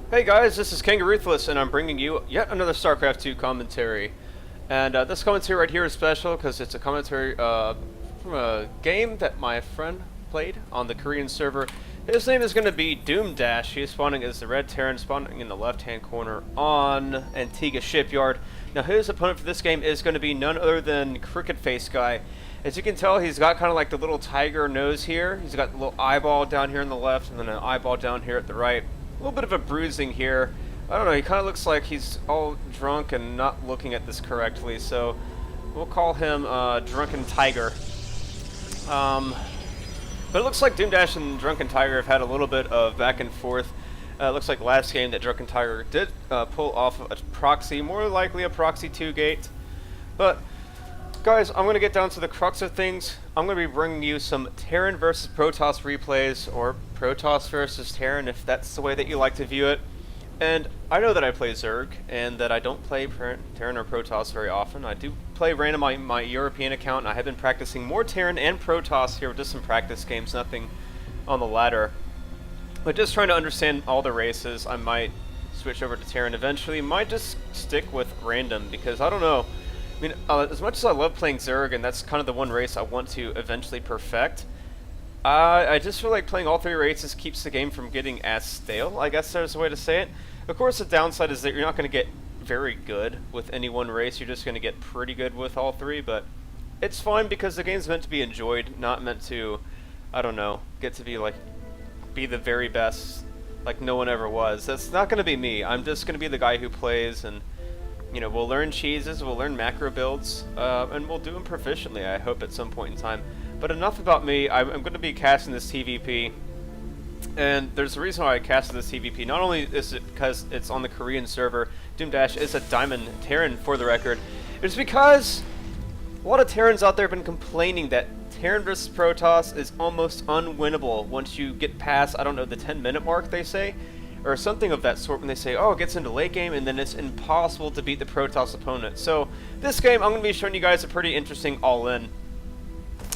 Hey guys, this is Kangaroothless, and I'm bringing you yet another StarCraft 2 commentary. And this commentary right here is special because it's a commentary from a game that my friend played on the Korean server. His name is going to be DoomDash. He is spawning as the Red Terran, spawning in the left-hand corner on Antigua Shipyard. Now his opponent for this game is going to be none other than Crooked Face Guy. As you can tell, he's got kind of like the little tiger nose here. He's got the little eyeball down here on the left, and then an eyeball down here at the right. A little bit of a bruising here. I don't know, he kind of looks like he's all drunk and not looking at this correctly, so we'll call him DrunkenTiger. But it looks like DoomDash and DrunkenTiger have had a little bit of back and forth. It looks like last game that DrunkenTiger did pull off a proxy, more likely a proxy 2 gate. But guys, I'm going to get down to the crux of things. I'm going to be bringing you some Terran versus Protoss replays, or Protoss versus Terran, if that's the way that you like to view it. And I know that I play Zerg, and that I don't play Terran or Protoss very often. I do play random on my European account, and I have been practicing more Terran and Protoss here with just some practice games, nothing on the ladder. But just trying to understand all the races, I might switch over to Terran eventually. Might just stick with random, because I don't know. I mean, as much as I love playing Zerg, and that's kind of the one race I want to eventually perfect, I just feel like playing all three races keeps the game from getting as stale, I guess there's a way to say it. Of course, the downside is that you're not going to get very good with any one race, you're just going to get pretty good with all three, but it's fine because the game's meant to be enjoyed, not meant to, I don't know, get to be like, be the very best, like no one ever was. That's not going to be me. I'm just going to be the guy who plays, and you know, we'll learn cheeses, we'll learn macro builds, and we'll do them proficiently, I hope, at some point in time. But enough about me. I'm going to be casting this TVP, and there's a reason why I casted this TVP. Not only is it because it's on the Korean server, DoomDash is a Diamond Terran for the record, it's because a lot of Terrans out there have been complaining that Terran versus Protoss is almost unwinnable once you get past, I don't know, the 10-minute mark, they say, or something of that sort, when they say, oh, it gets into late game, and then it's impossible to beat the Protoss opponent. So this game, I'm going to be showing you guys a pretty interesting all-in.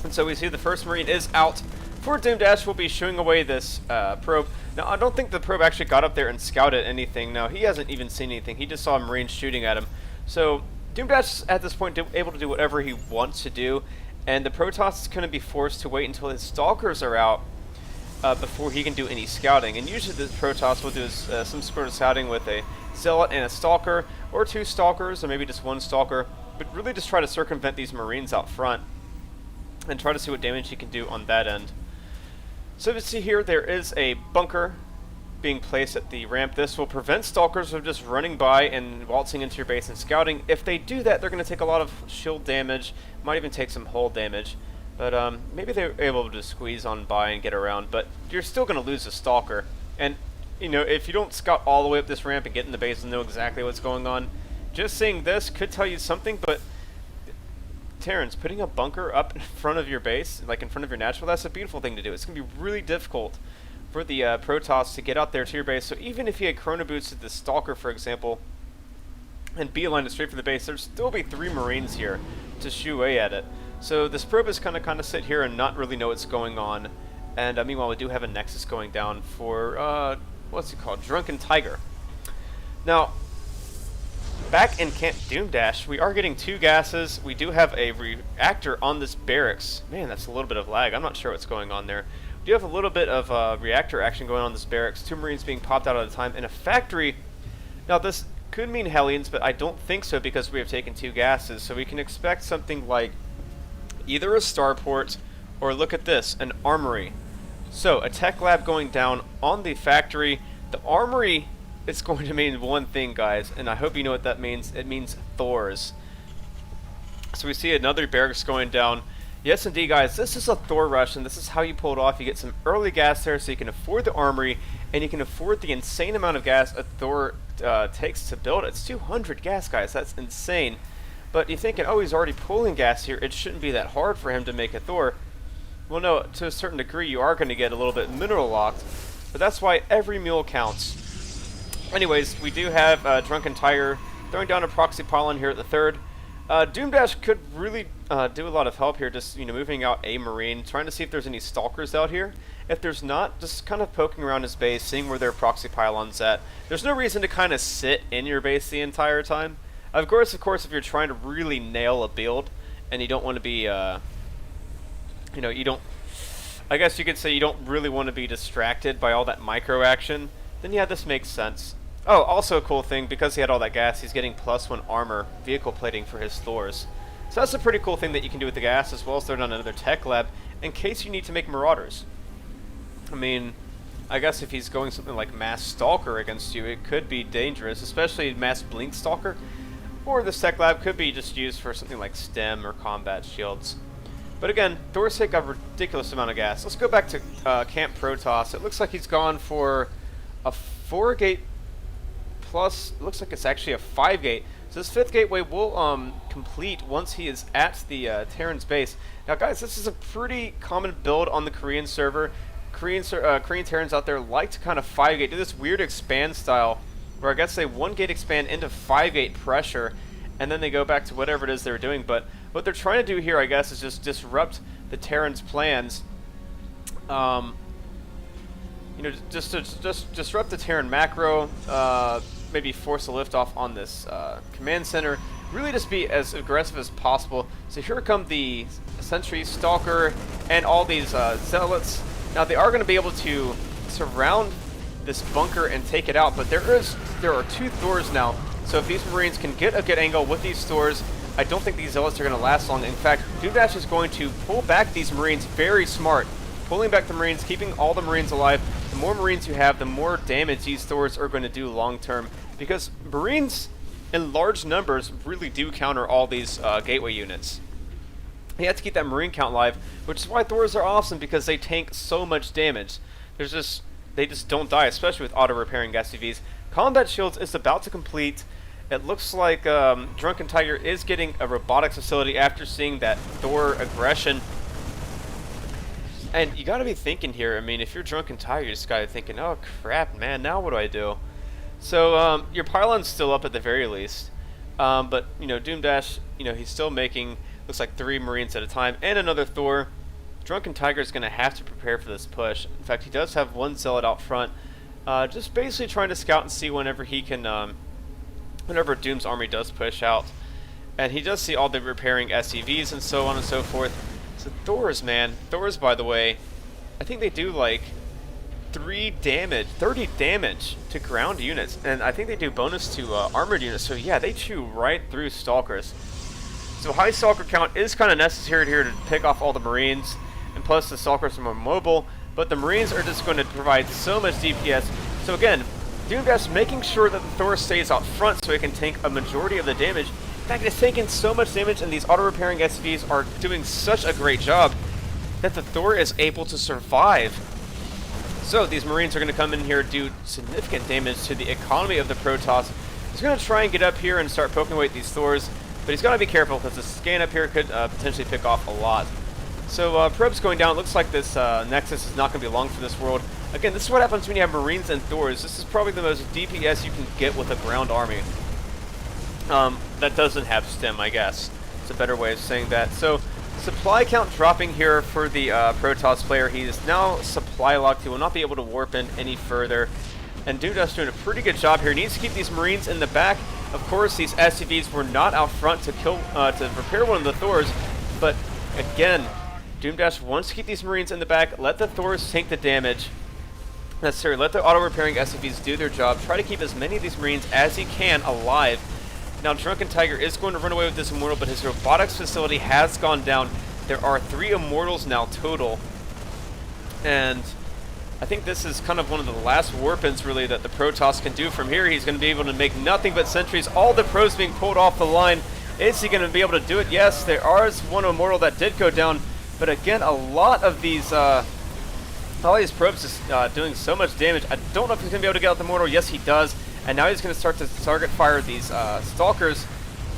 And so we see the first Marine is out. For DoomDash, we'll be shooing away this probe. Now, I don't think the probe actually got up there and scouted anything. No, he hasn't even seen anything. He just saw a Marine shooting at him. So DoomDash is at this point able to do whatever he wants to do, and the Protoss is going to be forced to wait until his Stalkers are out before he can do any scouting. And usually the Protoss will do some sort of scouting with a Zealot and a Stalker, or 2 Stalkers, or maybe just 1 Stalker, but really just try to circumvent these Marines out front and try to see what damage he can do on that end. So you see here, there is a bunker being placed at the ramp. This will prevent Stalkers from just running by and waltzing into your base and scouting. If they do that, they're going to take a lot of shield damage, might even take some hull damage. But maybe they're able to squeeze on by and get around, but you're still going to lose a Stalker. And, you know, if you don't scout all the way up this ramp and get in the base and know exactly what's going on, just seeing this could tell you something, but Terrans, putting a bunker up in front of your base, like in front of your natural, that's a beautiful thing to do. It's going to be really difficult for the Protoss to get out there to your base. So even if he had Chrono Boosted the Stalker, for example, and beeline it straight for the base, there'd still be 3 Marines here to shoo away at it. So this probe is kind of sit here and not really know what's going on. And meanwhile, we do have a Nexus going down for, what's it called? DrunkenTiger. Now, back in Camp DoomDash, we are getting 2 gases. We do have a reactor on this barracks. Man, that's a little bit of lag. I'm not sure what's going on there. We do have a little bit of reactor action going on this barracks. 2 Marines being popped out at a time in a factory. Now, this could mean Hellions, but I don't think so because we have taken 2 gases. So we can expect something like either a starport or, look at this, an armory. So a tech lab going down on the factory. The armory, it's going to mean one thing, guys, and I hope you know what that means. It means Thors. So we see another barracks going down. Yes, indeed, guys, this is a Thor rush, and this is how you pull it off. You get some early gas there so you can afford the armory, and you can afford the insane amount of gas a Thor takes to build. It's 200 gas, guys. That's insane. But you're thinking, oh, he's already pulling gas here. It shouldn't be that hard for him to make a Thor. Well, no, to a certain degree, you are going to get a little bit mineral locked, but that's why every mule counts. Anyways, we do have DrunkenTiger throwing down a proxy pylon here at the 3rd. DoomDash could really do a lot of help here, just moving out a Marine, trying to see if there's any Stalkers out here. if there's not, just kind of poking around his base, seeing where their proxy pylon's at. There's no reason to kind of sit in your base the entire time. Of course, if you're trying to really nail a build, and you don't want to be, you know, you don't, I guess you could say you don't really want to be distracted by all that micro action, then yeah, this makes sense. Oh, also a cool thing, because he had all that gas, he's getting +1 armor vehicle plating for his Thors. So that's a pretty cool thing that you can do with the gas, as well as throw on another tech lab, in case you need to make Marauders. I mean, I guess if he's going something like Mass Stalker against you, it could be dangerous, especially Mass Blink Stalker. Or this tech lab could be just used for something like stem or combat shields. But again, Thors take a ridiculous amount of gas. Let's go back to Camp Protoss. It looks like he's gone for a 4-gate plus, it looks like it's actually a 5-gate. So this 5th gateway will complete once he is at the Terran's base. Now guys, this is a pretty common build on the Korean server. Korean Terrans out there like to kind of 5-gate, do this weird expand style, where I guess they 1-gate expand into 5-gate pressure, and then they go back to whatever it is they're doing. But what they're trying to do here, I guess, is just disrupt the Terran's plans. You know, just disrupt the Terran macro, maybe force a liftoff on this command center. Really just be as aggressive as possible. So here come the Sentry, Stalker, and all these Zealots. Now they are going to be able to surround this bunker and take it out, but there are 2 Thors now. So if these Marines can get a good angle with these Thors, I don't think these Zealots are going to last long. In fact, DoomDash is going to pull back these Marines very smart. Pulling back the Marines, keeping all the Marines alive. The more Marines you have, the more damage these Thors are going to do long term. Because Marines in large numbers really do counter all these gateway units. You have to keep that Marine count live, which is why Thors are awesome, because they tank so much damage. They just don't die, especially with auto-repairing SCVs. Combat Shields is about to complete. It looks like DrunkenTiger is getting a robotics facility after seeing that Thor aggression. And you gotta be thinking here, I mean, if you're DrunkenTiger, you just gotta be thinking, oh crap, man, now what do I do? So, your pylon's still up at the very least. But, you know, DoomDash, you know, he's still making, looks like 3 Marines at a time, and another Thor. DrunkenTiger is going to have to prepare for this push. In fact, he does have 1 Zealot out front, just basically trying to scout and see whenever he can, whenever Doom's army does push out. And he does see all the repairing SCVs and so on and so forth. So Thors, man, Thors, by the way, I think they do like 30 damage to ground units, and I think they do bonus to armored units. So yeah, they chew right through Stalkers. So high Stalker count is kind of necessary here to pick off all the Marines. And plus the Stalkers are more mobile, but the Marines are just going to provide so much DPS. So again, DoomDash making sure that the Thor stays out front so it can tank a majority of the damage. In fact, it's taking so much damage, and these auto-repairing SCVs are doing such a great job that the Thor is able to survive. So these Marines are going to come in here, do significant damage to the economy of the Protoss. He's going to try and get up here and start poking away at these Thors, but he's got to be careful because the scan up here could potentially pick off a lot. So probes going down. Looks like this Nexus is not going to be long for this world. Again, this is what happens when you have Marines and Thors. This is probably the most DPS you can get with a ground army. That doesn't have stem, I guess. It's a better way of saying that. So supply count dropping here for the Protoss player. He is now supply locked. He will not be able to warp in any further. And DoomDash doing a pretty good job here. He needs to keep these Marines in the back. Of course, these SCVs were not out front to kill, to repair one of the Thors. But again, DoomDash wants to keep these Marines in the back. Let the Thors tank the damage necessary. Let the auto-repairing SCVs do their job. Try to keep as many of these Marines as he can alive. Now, DrunkenTiger is going to run away with this Immortal, but his robotics facility has gone down. There are 3 Immortals now total. And I think this is kind of one of the last warp-ins, really, that the Protoss can do. From here, he's going to be able to make nothing but sentries. All the probes being pulled off the line. Is he going to be able to do it? Yes, there is one Immortal that did go down. But again, a lot of these probes is doing so much damage. I don't know if he's going to be able to get out the Immortal. Yes, he does. And now he's going to start to target fire these Stalkers.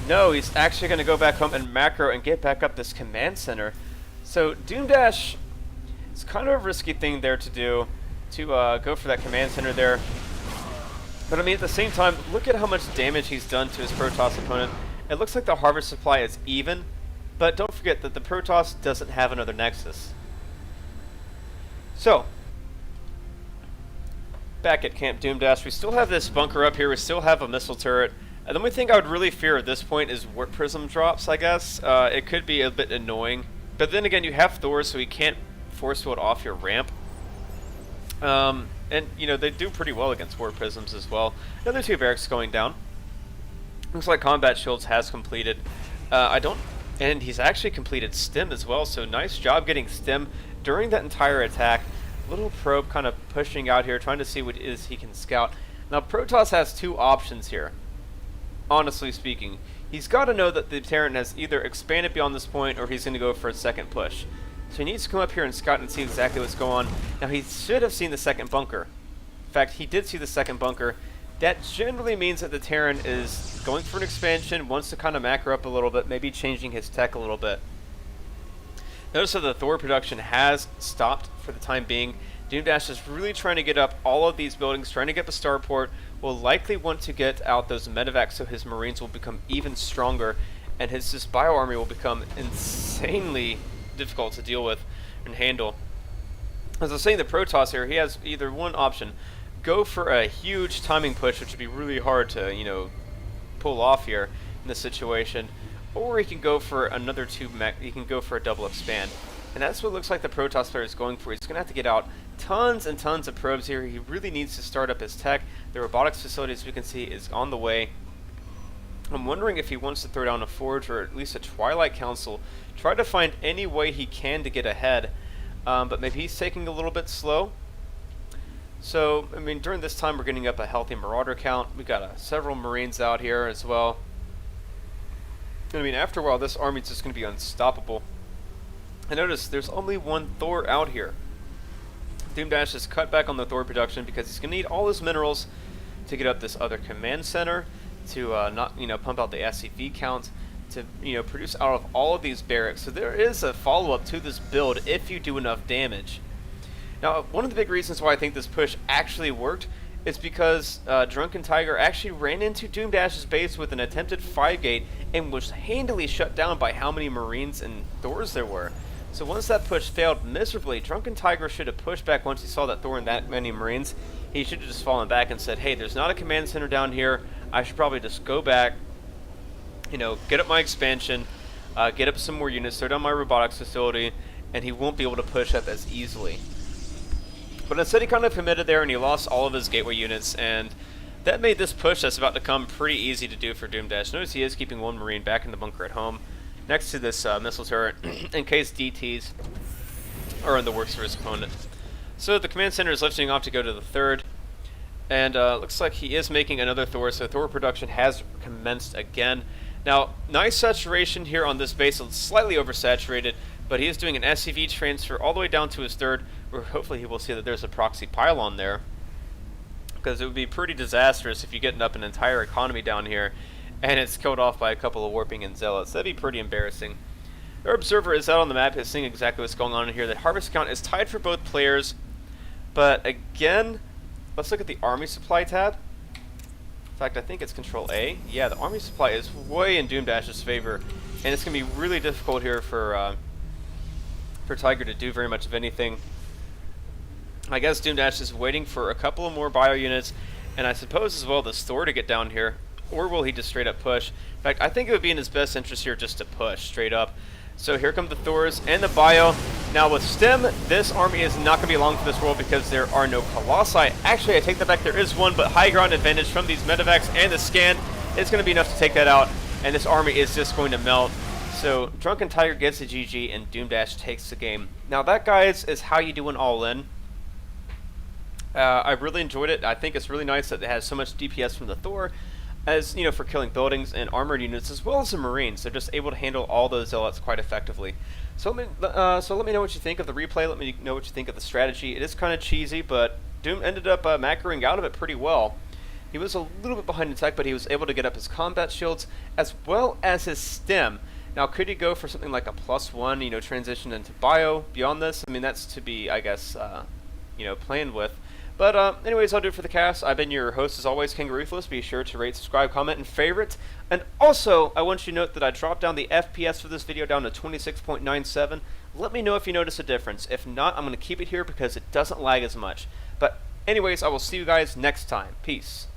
No, he's actually going to go back home and macro and get back up this command center. So DoomDash, it's kind of a risky thing there to do, to go for that command center there. But I mean, at the same time, look at how much damage he's done to his Protoss opponent. It looks like the harvest supply is even, but don't forget that the Protoss doesn't have another Nexus. So, back at Camp DoomDash. We still have this bunker up here. We still have a missile turret. And the only thing I would really fear at this point is warp prism drops, I guess. It could be a bit annoying. But then again, you have Thor, so he can't force field off your ramp. And, you know, they do pretty well against warp prisms as well. Another 2 barracks going down. Looks like Combat Shields has completed. And he's actually completed Stim as well, so nice job getting Stim during that entire attack. Little probe kind of pushing out here, trying to see what it is he can scout. Now, Protoss has 2 options here, honestly speaking. He's got to know that the Terran has either expanded beyond this point, or he's going to go for a second push. So he needs to come up here and scout and see exactly what's going on. Now, he should have seen the second bunker. In fact, he did see the second bunker. That generally means that the Terran is going for an expansion, wants to kind of macro up a little bit, maybe changing his tech a little bit. Notice that the Thor production has stopped for the time being. DoomDash is really trying to get up all of these buildings, trying to get the starport. Will likely want to get out those medevacs so his Marines will become even stronger, and his bio army will become insanely difficult to deal with and handle. As I was saying, the Protoss here, he has either one option: go for a huge timing push, which would be really hard to, you know, pull off here in this situation, or he can go for another 2 mech. He can go for a double expand, and that's what it looks like the Protoss player is going for. He's going to have to get out tons and tons of probes here. He really needs to start up his tech. The robotics facility, as we can see, is on the way. I'm wondering if he wants to throw down a Forge or at least a Twilight Council, try to find any way he can to get ahead, but maybe he's taking a little bit slow. So, I mean, during this time we're getting up a healthy Marauder count. We've got several Marines out here as well. I mean, after a while this army's just going to be unstoppable. And notice there's only 1 Thor out here. DoomDash has cut back on the Thor production because he's going to need all his minerals to get up this other command center, to not, you know, pump out the SCV count, to, you know, produce out of all of these barracks. So there is a follow-up to this build if you do enough damage. Now, one of the big reasons why I think this push actually worked is because DrunkenTiger actually ran into DoomDash's base with an attempted 5-gate and was handily shut down by how many Marines and Thors there were. So once that push failed miserably, DrunkenTiger should have pushed back once he saw that Thor and that many Marines. He should have just fallen back and said, hey, there's not a command center down here. I should probably just go back, you know, get up my expansion, get up some more units, throw down my robotics facility, and he won't be able to push up as easily. But instead he kind of committed there and he lost all of his gateway units, and that made this push that's about to come pretty easy to do for DoomDash. Notice he is keeping 1 Marine back in the bunker at home, next to this missile turret, in case DTs are in the works for his opponent. So the command center is lifting off to go to the 3rd, and looks like he is making another Thor, so Thor production has commenced again. Now, nice saturation here on this base, it's slightly oversaturated, but he is doing an SCV transfer all the way down to his 3rd, where hopefully he will see that there's a proxy pylon there, because it would be pretty disastrous if you get up an entire economy down here and it's killed off by a couple of warping and zealots. That'd be pretty embarrassing. Our observer is out on the map, is seeing exactly what's going on in here. The harvest count is tied for both players, but again, let's look at the army supply tab. In fact, I think it's Control A. Yeah, the army supply is way in DoomDash's favor, and it's going to be really difficult here for Tiger to do very much of anything. I guess DoomDash is waiting for a couple of more bio units, and I suppose as well this Thor to get down here, or will he just straight up push? In fact, I think it would be in his best interest here just to push straight up. So here come the Thors and the bio. Now with Stim, this army is not going to be long for this world because there are no Colossi. Actually, I take that back, there is one, but high ground advantage from these medevacs and the scan is going to be enough to take that out, and this army is just going to melt. So DrunkenTiger gets a GG and DoomDash takes the game. Now that, guys, is how you do an all-in. I really enjoyed it. I think it's really nice that it has so much DPS from the Thor, as you know, for killing buildings and armored units, as well as the Marines. They're just able to handle all those zealots quite effectively. So let me know what you think of the replay. Let me know what you think of the strategy. It is kind of cheesy, but Doom ended up macroing out of it pretty well. He was a little bit behind in tech, but he was able to get up his combat shields as well as his stim. Now, could he go for something like a +1, you know, transition into bio beyond this? I mean, that's to be, I guess, you know, planned with. But anyways, I'll do it for the cast. I've been your host, as always, King Ruthless. Be sure to rate, subscribe, comment, and favorite. And also, I want you to note that I dropped down the FPS for this video down to 26.97. Let me know if you notice a difference. If not, I'm going to keep it here because it doesn't lag as much. But Anyways, I will see you guys next time. Peace.